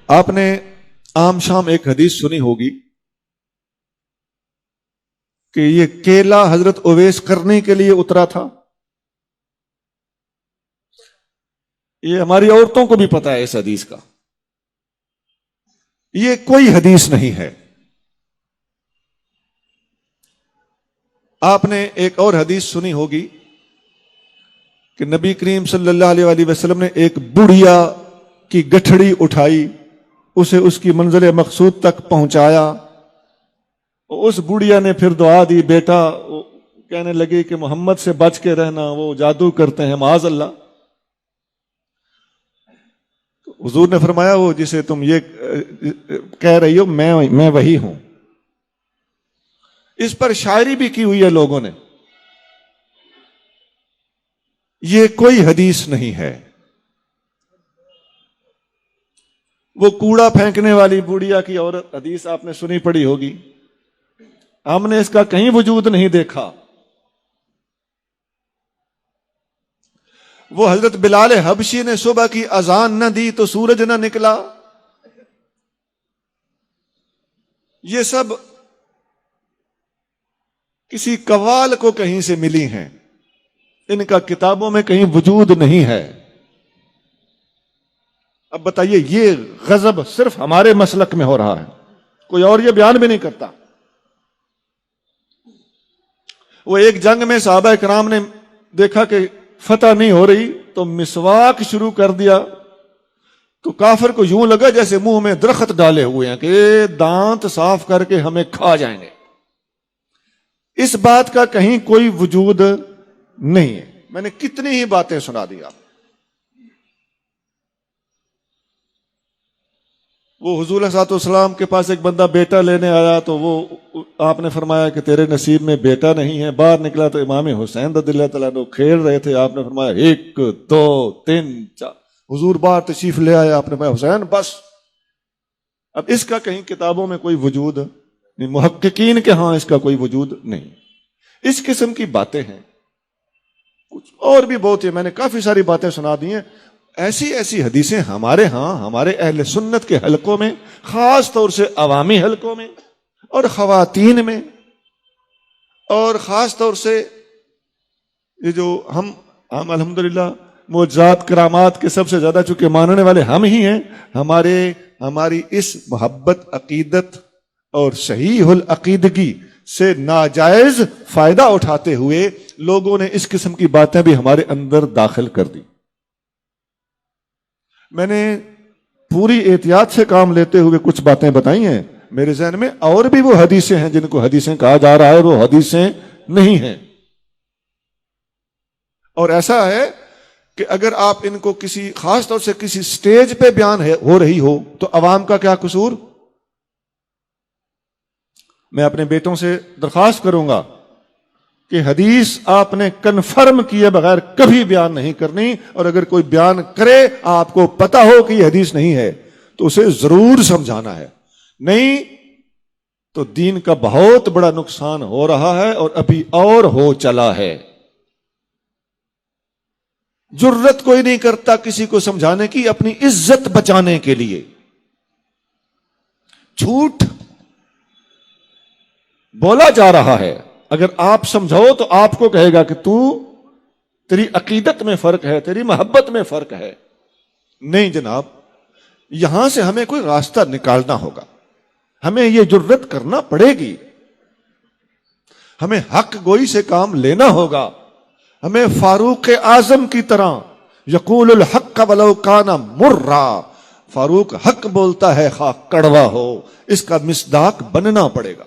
آپ نے عام شام ایک حدیث سنی ہوگی کہ یہ کیلا حضرت اویس کرنے کے لیے اترا تھا. یہ ہماری عورتوں کو بھی پتا ہے اس حدیث کا. یہ کوئی حدیث نہیں ہے. آپ نے ایک اور حدیث سنی ہوگی کہ نبی کریم صلی اللہ علیہ وآلہ وسلم نے ایک بڑھیا کی گٹھڑی اٹھائی, اسے اس کی منزل مقصود تک پہنچایا. اس بڑھیا نے پھر دعا دی, بیٹا کہنے لگی کہ محمد سے بچ کے رہنا, وہ جادو کرتے ہیں معاذ اللہ. حضور نے فرمایا وہ جسے تم یہ کہہ رہی ہو میں وہی ہوں. اس پر شاعری بھی کی ہوئی ہے لوگوں نے. یہ کوئی حدیث نہیں ہے. وہ کوڑا پھینکنے والی بوڑھیا کی عورت حدیث آپ نے سنی پڑی ہوگی, ہم نے اس کا کہیں وجود نہیں دیکھا. وہ حضرت بلال حبشی نے صبح کی اذان نہ دی تو سورج نہ نکلا. یہ سب کسی قوال کو کہیں سے ملی ہیں, ان کا کتابوں میں کہیں وجود نہیں ہے. اب بتائیے, یہ غضب صرف ہمارے مسلک میں ہو رہا ہے, کوئی اور یہ بیان بھی نہیں کرتا. وہ ایک جنگ میں صحابہ کرام نے دیکھا کہ فتح نہیں ہو رہی تو مسواک شروع کر دیا, تو کافر کو یوں لگا جیسے منہ میں درخت ڈالے ہوئے ہیں کہ دانت صاف کر کے ہمیں کھا جائیں گے. اس بات کا کہیں کوئی وجود نہیں ہے. میں نے کتنی ہی باتیں سنا دی آپ. وہ حضور صلی اللہ علیہ وسلم کے پاس ایک بندہ بیٹا لینے آیا تو وہ آپ نے فرمایا کہ تیرے نصیب میں بیٹا نہیں ہے. باہر نکلا تو امام حسین رضی اللہ تعالیٰ عنہ کھیل رہے تھے. آپ نے فرمایا 1 2 3 4. حضور باہر تشریف لے آیا, آپ نے فرمایا حسین بس. اب اس کا کہیں کتابوں میں کوئی وجود نہیں, محققین کے ہاں اس کا کوئی وجود نہیں. اس قسم کی باتیں ہیں. کچھ اور بھی بہت ہے, میں نے کافی ساری باتیں سنا دی ہیں. ایسی حدیثیں ہمارے ہاں ہمارے اہل سنت کے حلقوں میں, خاص طور سے عوامی حلقوں میں اور خواتین میں, اور خاص طور سے یہ جو ہم الحمدللہ معجزات کرامات کے سب سے زیادہ چونکہ ماننے والے ہم ہی ہیں, ہماری اس محبت عقیدت اور صحیح العقیدگی سے ناجائز فائدہ اٹھاتے ہوئے لوگوں نے اس قسم کی باتیں بھی ہمارے اندر داخل کر دی. میں نے پوری احتیاط سے کام لیتے ہوئے کچھ باتیں بتائی ہیں. میرے ذہن میں اور بھی وہ حدیثیں ہیں جن کو حدیثیں کہا جا رہا ہے, وہ حدیثیں نہیں ہیں. اور ایسا ہے کہ اگر آپ ان کو کسی خاص طور سے کسی سٹیج پہ بیان ہو رہی ہو تو عوام کا کیا قصور. میں اپنے بیٹوں سے درخواست کروں گا کہ حدیث آپ نے کنفرم کیے بغیر کبھی بیان نہیں کرنی, اور اگر کوئی بیان کرے آپ کو پتا ہو کہ یہ حدیث نہیں ہے تو اسے ضرور سمجھانا ہے. نہیں تو دین کا بہت بڑا نقصان ہو رہا ہے اور ابھی اور ہو چلا ہے. جرت کوئی نہیں کرتا کسی کو سمجھانے کی اپنی عزت بچانے کے لیے. جھوٹ بولا جا رہا ہے, اگر آپ سمجھو تو آپ کو کہے گا کہ تیری عقیدت میں فرق ہے, تیری محبت میں فرق ہے. نہیں جناب, یہاں سے ہمیں کوئی راستہ نکالنا ہوگا, ہمیں یہ جرت کرنا پڑے گی, ہمیں حق گوئی سے کام لینا ہوگا. ہمیں فاروق اعظم کی طرح یقول الحق ولو کان مرا, فاروق حق بولتا ہے خواہ کڑوا ہو, اس کا مصداق بننا پڑے گا.